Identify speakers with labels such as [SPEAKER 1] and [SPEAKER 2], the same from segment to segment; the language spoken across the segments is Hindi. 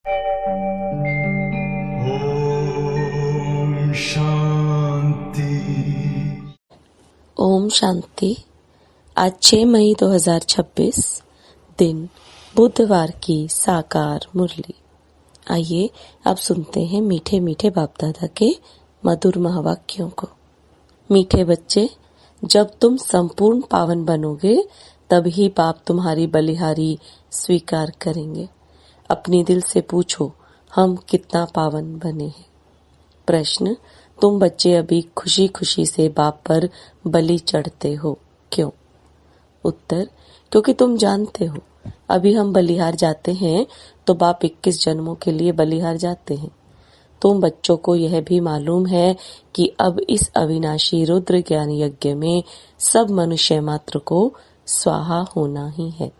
[SPEAKER 1] ओम शांति।
[SPEAKER 2] ओम शांति। आज 6 मई 2026 दिन बुधवार की साकार मुरली। आइए अब सुनते हैं मीठे मीठे बाप दादा के मधुर महावाक्यों को। मीठे बच्चे, जब तुम संपूर्ण पावन बनोगे तभी बाप तुम्हारी बलिहारी स्वीकार करेंगे। अपनी दिल से पूछो, हम कितना पावन बने हैं। प्रश्न, तुम बच्चे अभी खुशी खुशी से बाप पर बलि चढ़ते हो, क्यों? उत्तर, क्योंकि तुम जानते हो अभी हम बलिहार जाते हैं तो बाप 21 जन्मों के लिए बलिहार जाते हैं। तुम बच्चों को यह भी मालूम है कि अब इस अविनाशी रुद्र ज्ञान यज्ञ में सब मनुष्य मात्र को स्वाहा होना ही है।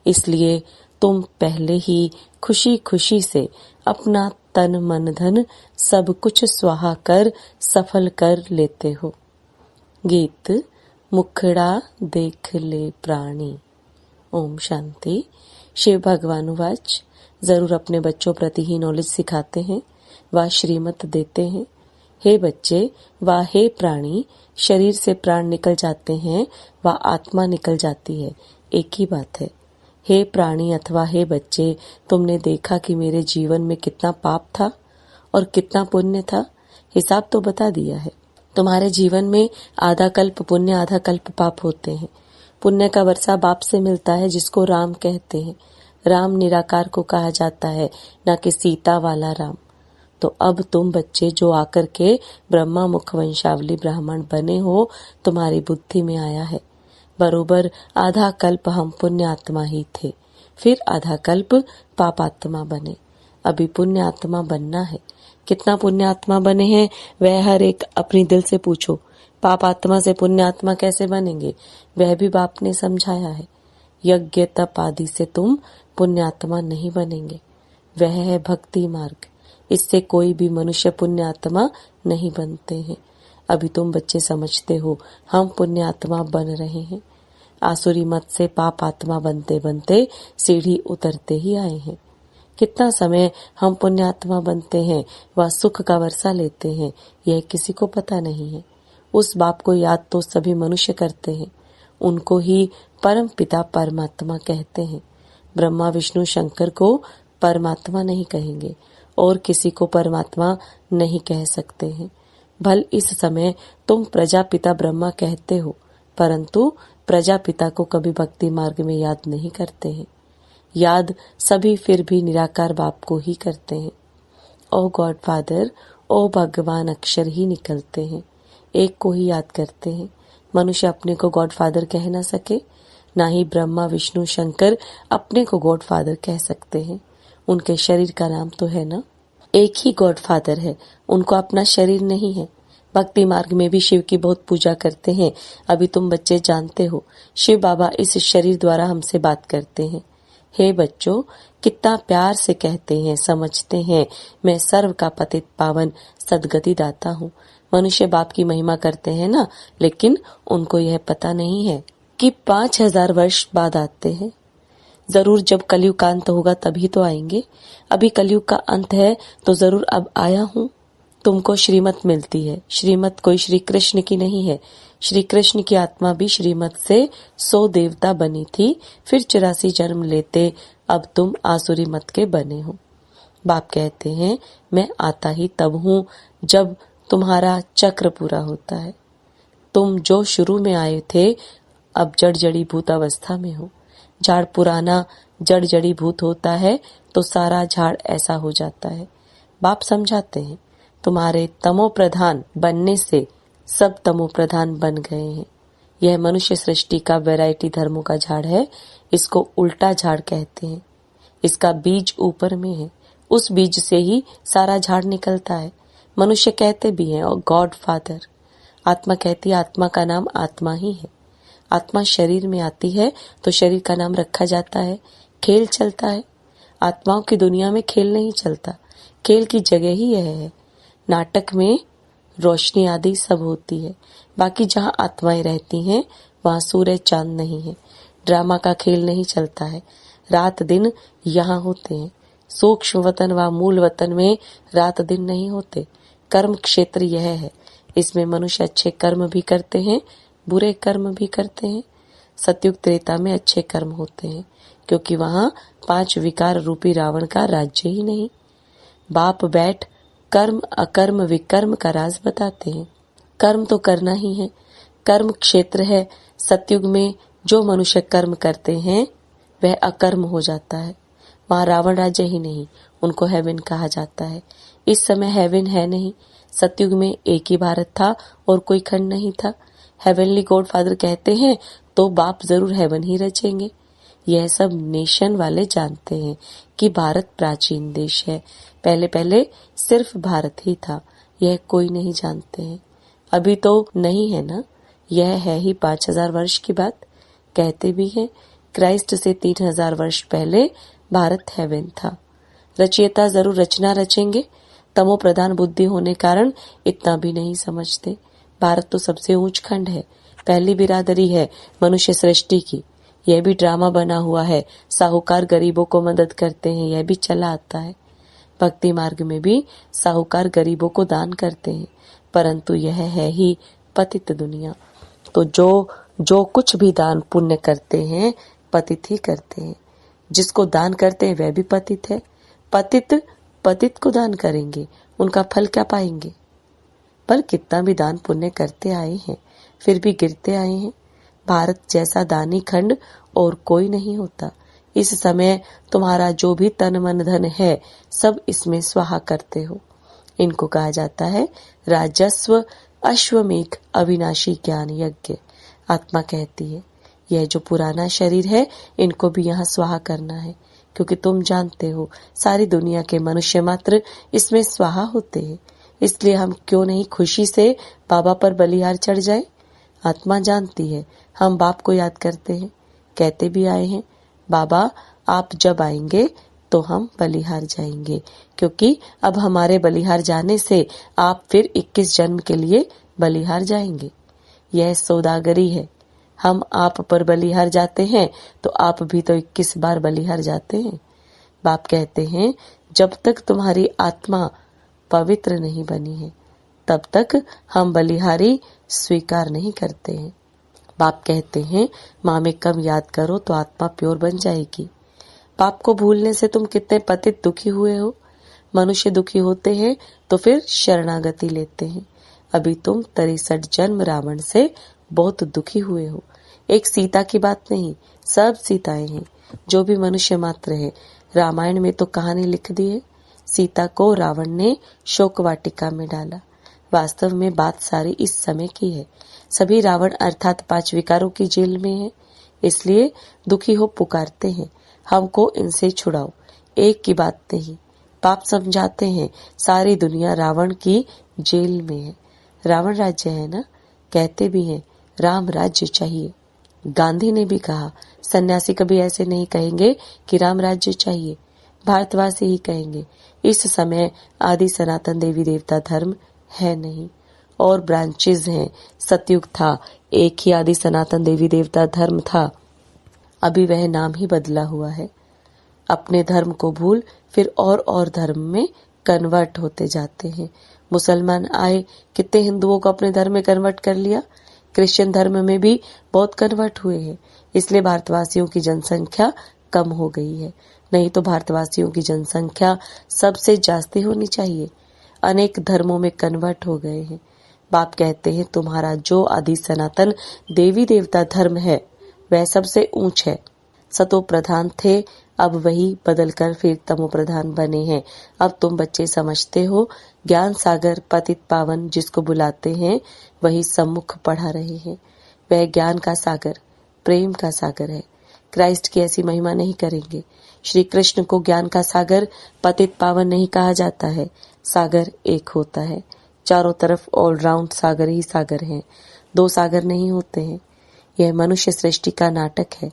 [SPEAKER 2] इसलिए तुम पहले ही खुशी खुशी से अपना तन मन धन सब कुछ स्वाहा कर सफल कर लेते हो। गीत मुखड़ा देख ले प्राणी। ओम शांति। शिव भगवानुवाच, जरूर अपने बच्चों प्रति ही नॉलेज सिखाते हैं व श्रीमत देते हैं। हे बच्चे व हे प्राणी, शरीर से प्राण निकल जाते हैं व आत्मा निकल जाती है, एक ही बात है। हे प्राणी अथवा हे बच्चे, तुमने देखा कि मेरे जीवन में कितना पाप था और कितना पुण्य था। हिसाब तो बता दिया है। तुम्हारे जीवन में आधा कल्प पुण्य आधा कल्प पाप होते हैं। पुण्य का वर्षा बाप से मिलता है, जिसको राम कहते हैं। राम निराकार को कहा जाता है, न कि सीता वाला राम। तो अब तुम बच्चे जो आकर के ब्रह्मा मुख वंशावली ब्राह्मण बने हो, तुम्हारी बुद्धि में आया है बरोबर आधा कल्प हम पुण्य आत्मा ही थे, फिर आधा कल्प पाप आत्मा बने। अभी पुण्य आत्मा बनना है। कितना पुण्य आत्मा बने हैं वह हर एक अपनी दिल से पूछो। पाप आत्मा से पुण्य आत्मा कैसे बनेंगे वह भी बाप ने समझाया है। यज्ञ तप आदि से तुम पुण्य आत्मा नहीं बनेंगे, वह है भक्ति मार्ग। इससे कोई भी मनुष्य पुण्य आत्मा नहीं बनते हैं। अभी तुम बच्चे समझते हो हम पुण्य आत्मा बन रहे हैं। आसुरी मत से पाप आत्मा बनते बनते सीढ़ी उतरते ही आए हैं। कितना समय हम पुण्य आत्मा बनते हैं व सुख का वर्षा लेते हैं, यह किसी को पता नहीं है। उस बाप को याद तो सभी मनुष्य करते हैं। उनको ही परम पिता परमात्मा कहते हैं। ब्रह्मा विष्णु शंकर को परमात्मा नहीं कहेंगे और किसी को परमात्मा नहीं कह सकते हैं। भल इस समय तुम प्रजापिता ब्रह्मा कहते हो, परंतु प्रजापिता को कभी भक्ति मार्ग में याद नहीं करते हैं। याद सभी फिर भी निराकार बाप को ही करते हैं। ओ गॉड फादर, ओ भगवान अक्षर ही निकलते हैं, एक को ही याद करते हैं। मनुष्य अपने को गॉड फादर कह ना सके, ना ही ब्रह्मा विष्णु शंकर अपने को गॉड फादर कह सकते हैं। उनके शरीर का नाम तो है ना, एक ही गॉड फादर है, उनको अपना शरीर नहीं है। भक्ति मार्ग में भी शिव की बहुत पूजा करते हैं। अभी तुम बच्चे जानते हो शिव बाबा इस शरीर द्वारा हमसे बात करते हैं। हे बच्चों, कितना प्यार से कहते हैं, समझते हैं, मैं सर्व का पतित पावन सदगति दाता हूँ। मनुष्य बाप की महिमा करते हैं ना, लेकिन उनको यह पता नहीं है कि 5000 वर्ष बाद आते हैं। जरूर जब कलयुग का अंत होगा तभी तो आएंगे। अभी कलयुग का अंत है तो जरूर अब आया हूँ। तुमको श्रीमत मिलती है। श्रीमत कोई श्री कृष्ण की नहीं है। श्री कृष्ण की आत्मा भी श्रीमत से 100 देवता बनी थी, फिर 84 जन्म लेते अब तुम आसुरी मत के बने हो। बाप कहते हैं मैं आता ही तब हूँ जब तुम्हारा चक्र पूरा होता है। तुम जो शुरू में आए थे अब जड़ जड़ी भूत अवस्था में हो। झाड़ पुराना जड़ जड़ी भूत होता है तो सारा झाड़ ऐसा हो जाता है। बाप समझाते हैं तुम्हारे तमो प्रधान बनने से सब तमो प्रधान बन गए हैं। यह मनुष्य सृष्टि का वैरायटी धर्मों का झाड़ है। इसको उल्टा झाड़ कहते हैं। इसका बीज ऊपर में है, उस बीज से ही सारा झाड़ निकलता है। मनुष्य कहते भी हैं और गॉड फादर। आत्मा कहती है आत्मा का नाम आत्मा ही है। आत्मा शरीर में आती है तो शरीर का नाम रखा जाता है। खेल चलता है। आत्माओं की दुनिया में खेल नहीं चलता, खेल की जगह ही यह है। नाटक में रोशनी आदि सब होती है, बाकी जहाँ आत्माएं रहती हैं वहाँ सूरज चांद नहीं है। ड्रामा का खेल नहीं चलता है। रात दिन यहाँ होते हैं। सूक्ष्म वतन व मूल वतन में रात दिन नहीं होते। कर्म क्षेत्र यह है। इसमें मनुष्य अच्छे कर्म भी करते हैं, बुरे कर्म भी करते हैं। सतयुग त्रेता में अच्छे कर्म होते हैं, क्योंकि वहां 5 विकार रूपी रावण का राज्य ही नहीं। बाप बैठ कर्म अकर्म विकर्म का राज बताते हैं। कर्म तो करना ही है, कर्म क्षेत्र है। सतयुग में जो मनुष्य कर्म करते हैं वह अकर्म हो जाता है। वहां रावण राज्य ही नहीं, उनको हेवन कहा जाता है। इस समय हेवन है नहीं। सतयुग में एक ही भारत था और कोई खंड नहीं था। हेवनली गॉडफादर कहते हैं तो बाप जरूर हेवन ही रचेंगे। यह सब नेशन वाले जानते हैं कि भारत प्राचीन देश है। पहले पहले सिर्फ भारत ही था, यह कोई नहीं जानते हैं। अभी तो नहीं है ना, यह है ही 5000 वर्ष की बात। कहते भी हैं क्राइस्ट से 3000 वर्ष पहले भारत हेवन था। रचयिता जरूर रचना रचेंगे। तमो प्रधान बुद्धि होने कारण इतना भी नहीं समझते। भारत तो सबसे ऊंच खंड है, पहली बिरादरी है मनुष्य सृष्टि की। यह भी ड्रामा बना हुआ है। साहूकार गरीबों को मदद करते हैं, यह भी चला आता है। भक्ति मार्ग में भी साहूकार गरीबों को दान करते हैं, परंतु यह है ही पतित दुनिया। तो जो कुछ भी दान पुण्य करते हैं पतित ही करते हैं। जिसको दान करते हैं वह भी पतित है। पतित को दान करेंगे, उनका फल क्या पाएंगे? पर कितना भी दान पुण्य करते आए हैं, फिर भी गिरते आए हैं। भारत जैसा दानी खंड और कोई नहीं होता। इस समय तुम्हारा जो भी तन मन धन है सब इसमें स्वाहा करते हो। इनको कहा जाता है राजस्व अश्वमेघ अविनाशी ज्ञान यज्ञ। आत्मा कहती है यह जो पुराना शरीर है इनको भी यहाँ स्वाहा करना है, क्योंकि तुम जानते हो सारी दुनिया के मनुष्य मात्र इसमें स्वाहा होते हैं। इसलिए हम क्यों नहीं खुशी से बाबा पर बलिहार चढ़ जाए। आत्मा जानती है हम बाप को याद करते हैं, कहते भी आए हैं बाबा आप जब आएंगे तो हम बलिहार जाएंगे, क्योंकि अब हमारे बलिहार जाने से आप फिर 21 जन्म के लिए बलिहार जाएंगे। यह सौदागरी है। हम आप पर बलिहार जाते हैं तो आप भी तो 21 बार बलिहार जाते हैं। बाप कहते हैं जब तक तुम्हारी आत्मा पवित्र नहीं बनी है तब तक हम बलिहारी स्वीकार नहीं करते हैं। बाप कहते हैं माँ में कम याद करो तो आत्मा प्योर बन जाएगी। बाप को भूलने से तुम कितने पतित दुखी हुए हो। मनुष्य दुखी होते हैं तो फिर शरणागति लेते हैं। अभी तुम 63 जन्म रावण से बहुत दुखी हुए हो। एक सीता की बात नहीं, सब सीताएं हैं, जो भी मनुष्य मात्र है। रामायण में तो कहानी लिख दी है। सीता को रावण ने शोक वाटिका में डाला। वास्तव में बात सारी इस समय की है। सभी रावण अर्थात 5 विकारों की जेल में है, इसलिए दुखी हो पुकारते हैं हमको इनसे छुड़ाओ। एक की बात नहीं, पाप समझाते हैं सारी दुनिया रावण की जेल में है। रावण राज्य है ना, कहते भी हैं राम राज्य चाहिए। गांधी ने भी कहा सन्यासी कभी ऐसे नहीं कहेंगे कि राम राज्य चाहिए, भारतवासी ही कहेंगे। इस समय आदि सनातन देवी देवता धर्म है नहीं, और ब्रांचेस हैं। सतयुग था, एक ही आदि सनातन देवी देवता धर्म था, अभी वह नाम ही बदला हुआ है। अपने धर्म को भूल फिर और धर्म में कन्वर्ट होते जाते हैं। मुसलमान आए, कितने हिंदुओं को अपने धर्म में कन्वर्ट कर लिया। क्रिश्चियन धर्म में भी बहुत कन्वर्ट हुए हैं, इसलिए भारतवासियों की जनसंख्या कम हो गई है। नहीं तो भारतवासियों की जनसंख्या सबसे जास्ती होनी चाहिए। अनेक धर्मों में कन्वर्ट हो गए हैं। बाप कहते हैं तुम्हारा जो आदि सनातन देवी देवता धर्म है वह सबसे ऊंच है। सतो प्रधान थे, अब वही बदलकर फिर तमो प्रधान बने हैं। अब तुम बच्चे समझते हो ज्ञान सागर पतित पावन जिसको बुलाते हैं वही सम्मुख पढ़ा रहे हैं। वह ज्ञान का सागर प्रेम का सागर है। क्राइस्ट की ऐसी महिमा नहीं करेंगे। श्री कृष्ण को ज्ञान का सागर पतित पावन नहीं कहा जाता है। सागर एक होता है, चारों तरफ ऑलराउंड सागर ही सागर हैं, 2 सागर नहीं होते हैं। यह मनुष्य सृष्टि का नाटक है,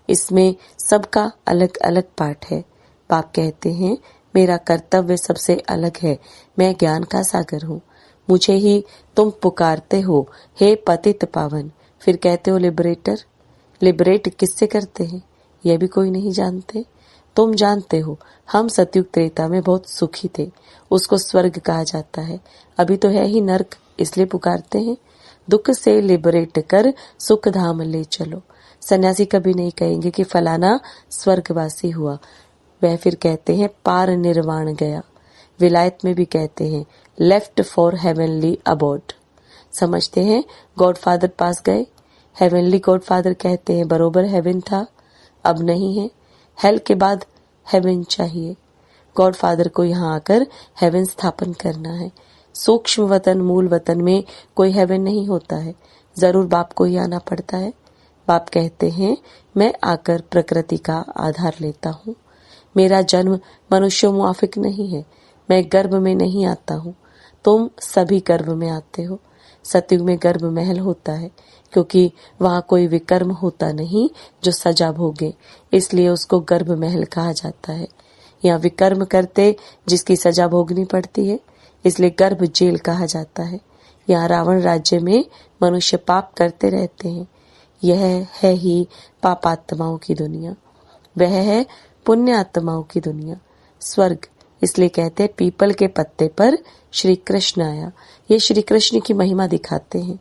[SPEAKER 2] इसमें सबका अलग अलग पाठ है। बाप कहते हैं मेरा कर्तव्य सबसे अलग है, मैं ज्ञान का सागर हूँ। मुझे ही तुम पुकारते हो हे पतित पावन, फिर कहते हो लिबरेटर। लिबरेट किससे करते हैं यह भी कोई नहीं जानते। तुम जानते हो हम सतयुग त्रेता में बहुत सुखी थे, उसको स्वर्ग कहा जाता है। अभी तो है ही नर्क, इसलिए पुकारते हैं। दुख से लिबरेट कर सुख धाम ले चलो। सन्यासी कभी नहीं कहेंगे कि फलाना स्वर्गवासी हुआ, वह फिर कहते हैं पार निर्वाण गया। विलायत में भी कहते हैं लेफ्ट फॉर हेवनली अबोर्ड। समझते हैं गॉडफादर पास गए, हेवनली गॉडफादर कहते हैं बरोबर हेवन था, अब नहीं है, हेल के बाद हेवन चाहिए। गॉडफादर को यहाँ आकर हेवन स्थापन करना है। सूक्ष्म वतन मूल वतन में कोई हेवन नहीं होता है, जरूर बाप को ही आना पड़ता है। बाप कहते हैं मैं आकर प्रकृति का आधार लेता हूँ, मेरा जन्म मनुष्य मुआफिक नहीं है, मैं गर्भ में नहीं आता हूँ, तुम सभी गर्भ में आते हो। सतयुग में गर्भ महल होता है क्योंकि वहाँ कोई विकर्म होता नहीं जो सजा भोगे, इसलिए उसको गर्भ महल कहा जाता है। यहाँ विकर्म करते जिसकी सजा भोगनी पड़ती है, इसलिए गर्भ जेल कहा जाता है। यहाँ रावण राज्य में मनुष्य पाप करते रहते हैं। यह है ही पापात्माओं की दुनिया, वह है पुण्य आत्माओं की दुनिया, स्वर्ग। इसलिए कहते हैं पीपल के पत्ते पर श्री कृष्ण आया। ये श्री कृष्ण की महिमा दिखाते हैं।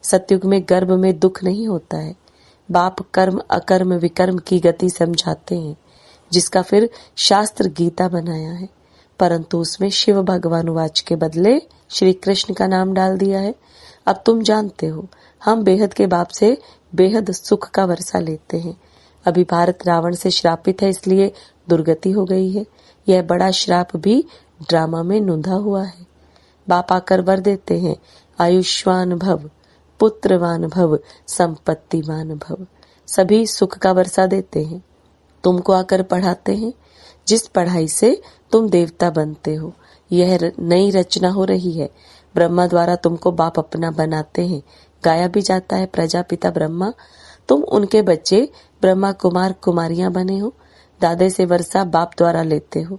[SPEAKER 2] सतयुग में गर्भ में दुख नहीं होता है। बाप कर्म अकर्म विकर्म की गति समझाते हैं, जिसका फिर शास्त्र गीता बनाया है, परंतु उसमें शिव भगवानुवाच के बदले श्री कृष्ण का नाम डाल दिया है। अब तुम जानते हो हम बेहद के बाप से बेहद सुख का वर्षा लेते हैं। अभी भारत रावण से श्रापित है, इसलिए दुर्गति हो गई है। यह बड़ा श्राप भी ड्रामा में नूंधा हुआ है। बाप आकर वर देते हैं आयुष्मान भव, पुत्रवान भव, संपत्तिवान भव। सभी सुख का वर्षा देते हैं। तुमको आकर पढ़ाते हैं, जिस पढ़ाई से तुम देवता बनते हो। यह नई रचना हो रही है। ब्रह्मा द्वारा तुमको बाप अपना बनाते हैं। गाया भी जाता है प्रजापिता ब्रह्मा, तुम उनके बच्चे ब्रह्मा कुमार कुमारियां बने हो। दादे से वर्षा बाप द्वारा लेते हो,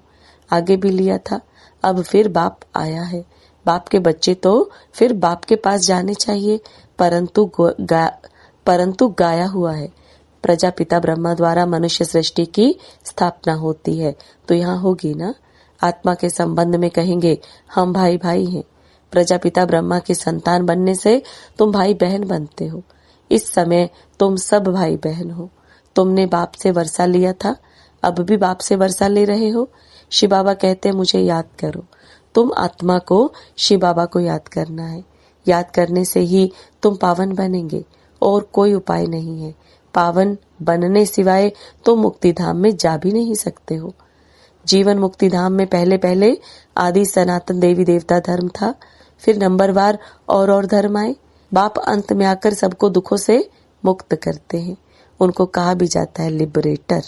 [SPEAKER 2] आगे भी लिया था, अब फिर बाप आया है। बाप के बच्चे तो फिर बाप के पास जाने चाहिए, परंतु गाया हुआ है। प्रजापिता ब्रह्मा द्वारा मनुष्य सृष्टि की स्थापना होती है, तो यहाँ होगी ना। आत्मा के संबंध में कहेंगे हम भाई भाई हैं। प्रजापिता ब्रह्मा की संतान बनने से तुम भाई बहन बनते हो। इस समय तुम सब भाई बहन हो। तुमने बाप से वर्षा लिया था, अब भी बाप से वर्षा ले रहे हो। शिव बाबा कहते हैं मुझे याद करो। तुम आत्मा को शिव बाबा को याद करना है। याद करने से ही तुम पावन बनेंगे, और कोई उपाय नहीं है। पावन बनने सिवाय तुम मुक्ति धाम में जा भी नहीं सकते हो। जीवन मुक्ति धाम में पहले पहले आदि सनातन देवी देवता धर्म था, फिर नंबरवार और धर्म आए। बाप अंत में आकर सबको दुखों से मुक्त करते हैं। उनको कहा भी जाता है लिबरेटर।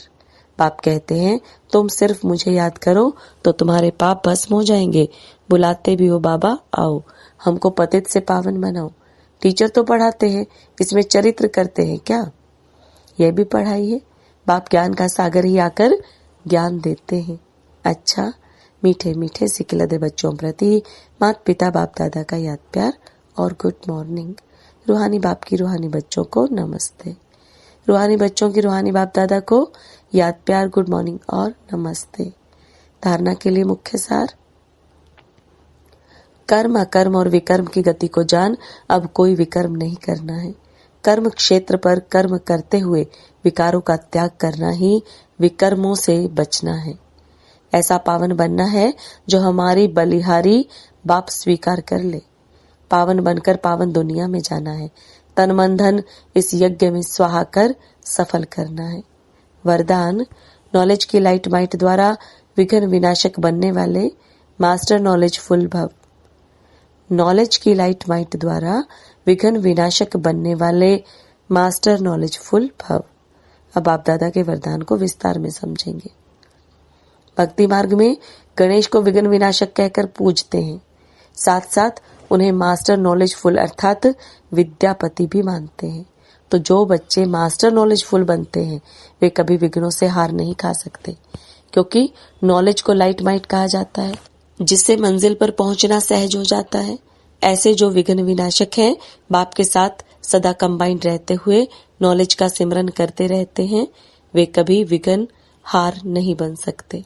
[SPEAKER 2] बाप कहते हैं तुम सिर्फ मुझे याद करो तो तुम्हारे पाप भस्म हो जाएंगे। बुलाते भी हो बाबा आओ, हमको पतित से पावन बनाओ। टीचर तो पढ़ाते हैं, इसमें चरित्र करते हैं क्या? यह भी पढ़ाई है। बाप ज्ञान का सागर ही आकर ज्ञान देते हैं। अच्छा, मीठे मीठे सिखलदे बच्चों प्रति माता पिता बाप दादा का याद प्यार और गुड मॉर्निंग। रूहानी बाप की रूहानी बच्चों को नमस्ते। रूहानी बच्चों की रूहानी बाप दादा को याद प्यार, गुड मॉर्निंग और नमस्ते। धारणा के लिए मुख्य सार, कर्म अकर्म और विकर्म की गति को जान, अब कोई विकर्म नहीं करना है। कर्म क्षेत्र पर कर्म करते हुए विकारों का त्याग करना ही विकर्मों से बचना है। ऐसा पावन बनना है जो हमारी बलिहारी बाप स्वीकार कर ले। पावन बनकर पावन दुनिया में जाना है। तन मन धन इस यज्ञ में स्वाहा कर सफल करना है। वरदान, नॉलेज की लाइट माइट द्वारा विघ्न विनाशक बनने वाले मास्टर नॉलेज फुल भव। नॉलेज की लाइट माइट द्वारा विघ्न विनाशक बनने वाले मास्टर नॉलेज फुल भव। अब आप दादा के वरदान को विस्तार में समझेंगे। भक्ति मार्ग में गणेश को विघ्न विनाशक कहकर पूजते हैं, साथ साथ उन्हें मास्टर नॉलेज फुल अर्थात विद्यापति भी मानते हैं। तो जो बच्चे मास्टर नॉलेज फुल बनते हैं वे कभी विघ्नों से हार नहीं खा सकते, क्योंकि नॉलेज को लाइट माइट कहा जाता है, जिससे मंजिल पर पहुंचना सहज हो जाता है। ऐसे जो विघ्न विनाशक हैं, बाप के साथ सदा कंबाइंड रहते हुए नॉलेज का सिमरन करते रहते हैं, वे कभी विघ्न हार नहीं बन सकते।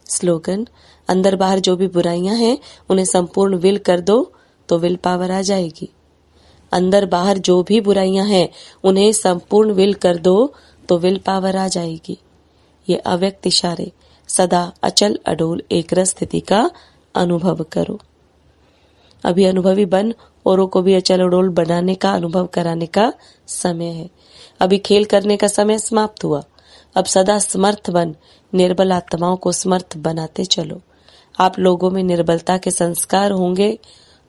[SPEAKER 2] स्लोगन, अंदर बाहर जो भी बुराइयां हैं उन्हें संपूर्ण विल कर दो तो विल पावर आ जाएगी। अंदर बाहर जो भी बुराइयां हैं उन्हें संपूर्ण विल कर दो तो विल पावर आ जाएगी। ये अव्यक्त इशारे सदा अचल अडोल एकरस स्थिति का अनुभव करो। अभी अनुभवी बन औरों को भी अचल अडोल बनाने का अनुभव कराने का समय है। अभी खेल करने का समय समाप्त हुआ। अब सदा समर्थ बन निर्बल आत्माओं को समर्थ बनाते चलो। आप लोगों में निर्बलता के संस्कार होंगे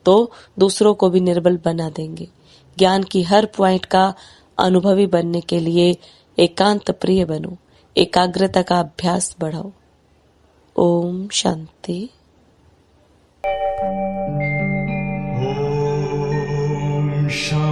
[SPEAKER 2] तो दूसरों को भी निर्बल बना देंगे। ज्ञान की हर पॉइंट का अनुभवी बनने के लिए एकांत प्रिय बनो, एकाग्रता का अभ्यास बढ़ाओ। ओम शांति।
[SPEAKER 1] Om Shanti.